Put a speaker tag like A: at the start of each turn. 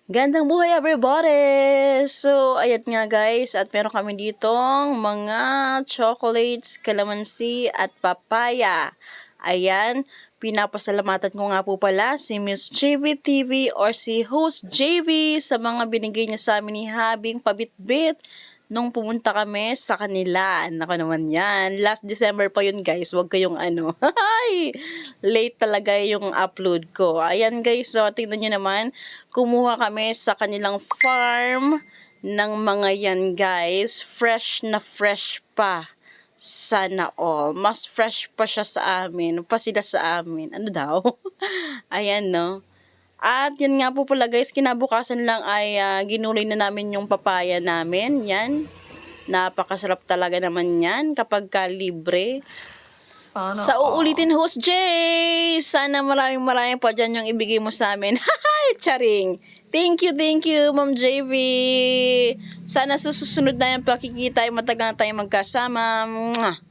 A: Gandang buhay everybody! So, ayan nga guys, at meron kami ditong mga chocolates, calamansi at papaya. Ayan, pinapasalamatan ko nga po pala si Miss JV TV or si Host JV sa mga binigay niya sa amin ni Habing pabitbit nung pumunta kami sa kanila. Nako naman yan. Last December pa yun guys. Huwag kayong late talaga yung upload ko. Ayan guys. So tingnan nyo naman. Kumuha kami sa kanilang farm ng mga yan guys. Fresh na fresh pa. Sana all. Mas fresh pa siya sa amin. Pa sila sa amin. Ano daw? Ayan no. At yan nga po pala guys, kinabukasan lang ay ginuloy na namin yung papaya namin. Yan. Napakasarap talaga naman yan kapag ka libre. Sa uulitin Host Jay, sana maraming pa dyan yung ibigay mo sa amin. Charing. Thank you, Ma'am JV. Sana susunod na yung pakikita ay matagal na tayo magkasama. Mwah.